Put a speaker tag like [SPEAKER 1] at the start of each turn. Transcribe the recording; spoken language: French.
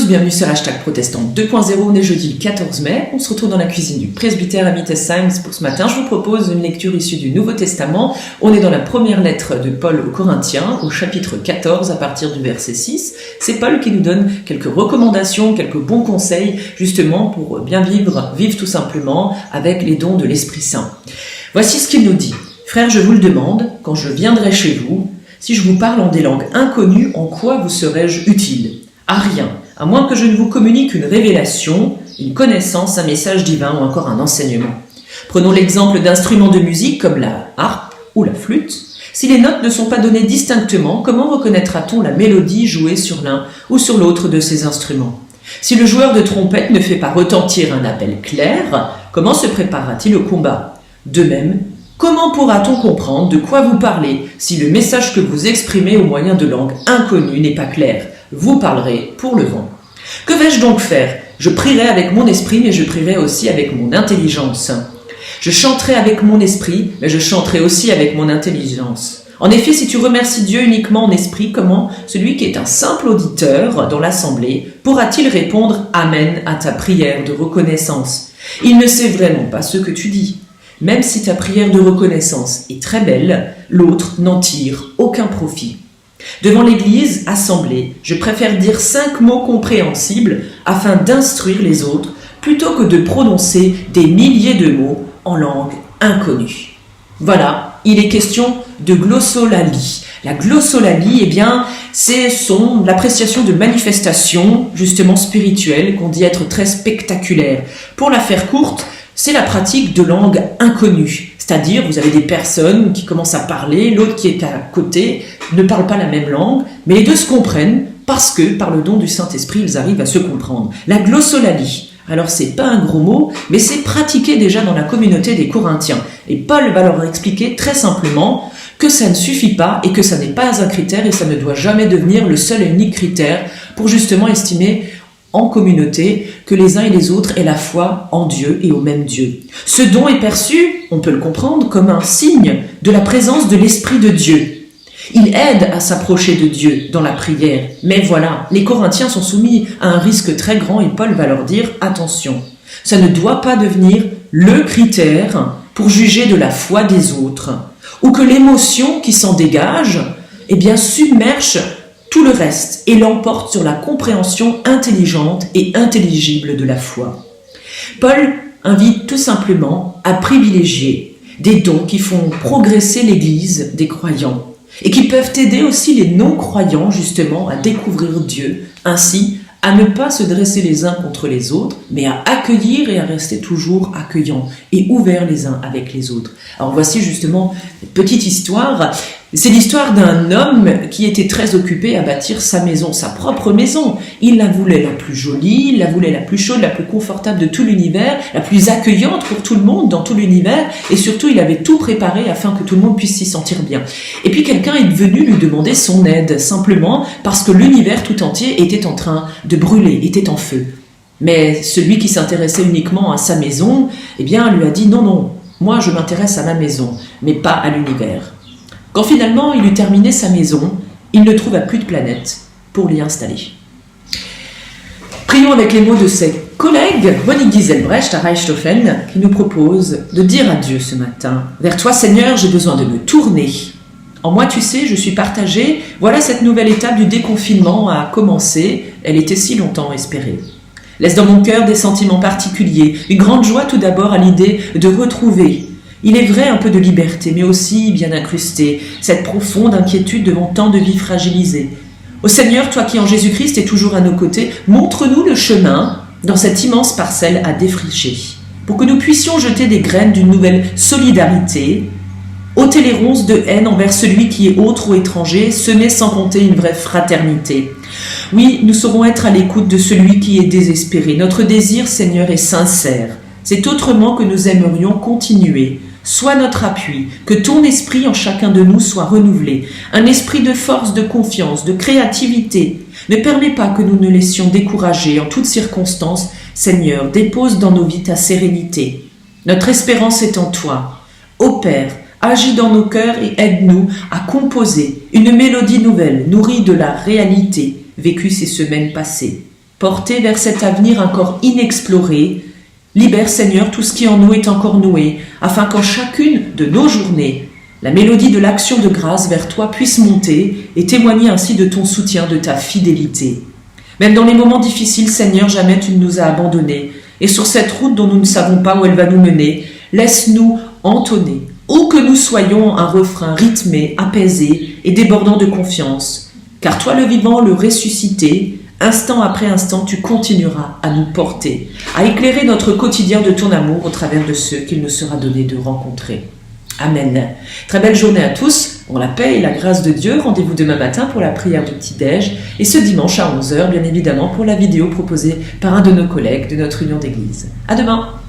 [SPEAKER 1] tous, bienvenue sur Hashtag Protestant 2.0, on est jeudi le 14 mai, on se retrouve dans la cuisine du presbytère à Wittesheim. Pour ce matin, je vous propose une lecture issue du Nouveau Testament. On est dans la première lettre de Paul aux Corinthiens, au chapitre 14, à partir du verset 6. C'est Paul qui nous donne quelques recommandations, quelques bons conseils, justement pour bien vivre tout simplement avec les dons de l'Esprit Saint. Voici ce qu'il nous dit. « Frères, je vous le demande, quand je viendrai chez vous, si je vous parle en des langues inconnues, en quoi vous serais-je utile ? À rien, à moins que je ne vous communique une révélation, une connaissance, un message divin ou encore un enseignement. Prenons l'exemple d'instruments de musique comme la harpe ou la flûte. Si les notes ne sont pas données distinctement, comment reconnaîtra-t-on la mélodie jouée sur l'un ou sur l'autre de ces instruments ? Si le joueur de trompette ne fait pas retentir un appel clair, comment se préparera-t-il au combat ? De même, comment pourra-t-on comprendre de quoi vous parlez si le message que vous exprimez au moyen de langues inconnues n'est pas clair ? Vous parlerez pour le vent. Que vais-je donc faire ? Je prierai avec mon esprit, mais je prierai aussi avec mon intelligence. Je chanterai avec mon esprit, mais je chanterai aussi avec mon intelligence. En effet, si tu remercies Dieu uniquement en esprit, comment celui qui est un simple auditeur dans l'assemblée pourra-t-il répondre « Amen » à ta prière de reconnaissance ? Il ne sait vraiment pas ce que tu dis. Même si ta prière de reconnaissance est très belle, l'autre n'en tire aucun profit. Devant l'Église assemblée, je préfère dire 5 mots compréhensibles afin d'instruire les autres plutôt que de prononcer des milliers de mots en langue inconnue. Voilà, il est question de glossolalie. La glossolalie, c'est l'appréciation de manifestations justement spirituelles qu'on dit être très spectaculaires. Pour la faire courte, c'est la pratique de langue inconnue. C'est-à-dire, vous avez des personnes qui commencent à parler, l'autre qui est à côté ne parle pas la même langue, mais les deux se comprennent parce que, par le don du Saint-Esprit, ils arrivent à se comprendre. La glossolalie, alors c'est pas un gros mot, mais c'est pratiqué déjà dans la communauté des Corinthiens. Et Paul va leur expliquer très simplement que ça ne suffit pas et que ça n'est pas un critère et ça ne doit jamais devenir le seul et unique critère pour justement estimer en communauté, que les uns et les autres aient la foi en Dieu et au même Dieu. Ce don est perçu, on peut le comprendre, comme un signe de la présence de l'Esprit de Dieu. Il aide à s'approcher de Dieu dans la prière. Mais voilà, les Corinthiens sont soumis à un risque très grand et Paul va leur dire « Attention, ça ne doit pas devenir le critère pour juger de la foi des autres, ou que l'émotion qui s'en dégage, submerge tout le reste et l'emporte sur la compréhension intelligente et intelligible de la foi. » Paul invite tout simplement à privilégier des dons qui font progresser l'Église des croyants et qui peuvent aider aussi les non-croyants justement à découvrir Dieu, ainsi à ne pas se dresser les uns contre les autres, mais à accueillir et à rester toujours accueillants et ouverts les uns avec les autres. Alors voici justement une petite histoire. C'est l'histoire d'un homme qui était très occupé à bâtir sa maison, sa propre maison. Il la voulait la plus jolie, il la voulait la plus chaude, la plus confortable de tout l'univers, la plus accueillante pour tout le monde dans tout l'univers, et surtout il avait tout préparé afin que tout le monde puisse s'y sentir bien. Et puis quelqu'un est venu lui demander son aide, simplement parce que l'univers tout entier était en train de brûler, était en feu. Mais celui qui s'intéressait uniquement à sa maison, lui a dit non, moi je m'intéresse à ma maison, mais pas à l'univers. Quand finalement il eut terminé sa maison, il ne trouva plus de planète pour l'y installer. Prions avec les mots de ses collègues, Monique Giselbrecht à Reichshofen, qui nous propose de dire à Dieu ce matin « Vers toi Seigneur, j'ai besoin de me tourner. En moi, tu sais, je suis partagée. Voilà cette nouvelle étape du déconfinement a commencé. Elle était si longtemps espérée. Laisse dans mon cœur des sentiments particuliers, une grande joie tout d'abord à l'idée de retrouver. Il est vrai un peu de liberté, mais aussi bien incrusté, cette profonde inquiétude devant tant de vies fragilisées. Ô Seigneur, toi qui en Jésus-Christ es toujours à nos côtés, montre-nous le chemin dans cette immense parcelle à défricher, pour que nous puissions jeter des graines d'une nouvelle solidarité, ôter les ronces de haine envers celui qui est autre ou étranger, semer sans compter une vraie fraternité. Oui, nous saurons être à l'écoute de celui qui est désespéré. Notre désir, Seigneur, est sincère. C'est autrement que nous aimerions continuer. Sois notre appui, que ton esprit en chacun de nous soit renouvelé, un esprit de force, de confiance, de créativité. Ne permets pas que nous ne laissions décourager en toutes circonstances. Seigneur, dépose dans nos vies ta sérénité. Notre espérance est en toi. Ô Père, agis dans nos cœurs et aide-nous à composer une mélodie nouvelle, nourrie de la réalité vécue ces semaines passées. portés vers cet avenir encore inexploré. Libère, Seigneur, tout ce qui en nous est encore noué, afin qu'en chacune de nos journées, la mélodie de l'action de grâce vers toi puisse monter et témoigner ainsi de ton soutien, de ta fidélité. Même dans les moments difficiles, Seigneur, jamais tu ne nous as abandonnés. Et sur cette route dont nous ne savons pas où elle va nous mener, laisse-nous entonner, où que nous soyons, un refrain rythmé, apaisé et débordant de confiance. Car toi, le vivant, le ressuscité, instant après instant, tu continueras à nous porter, à éclairer notre quotidien de ton amour au travers de ceux qu'il nous sera donné de rencontrer. Amen. Très belle journée à tous. Pour la paix et la grâce de Dieu, rendez-vous demain matin pour la prière du petit-déj et ce dimanche à 11h, bien évidemment, pour la vidéo proposée par un de nos collègues de notre union d'église. À demain.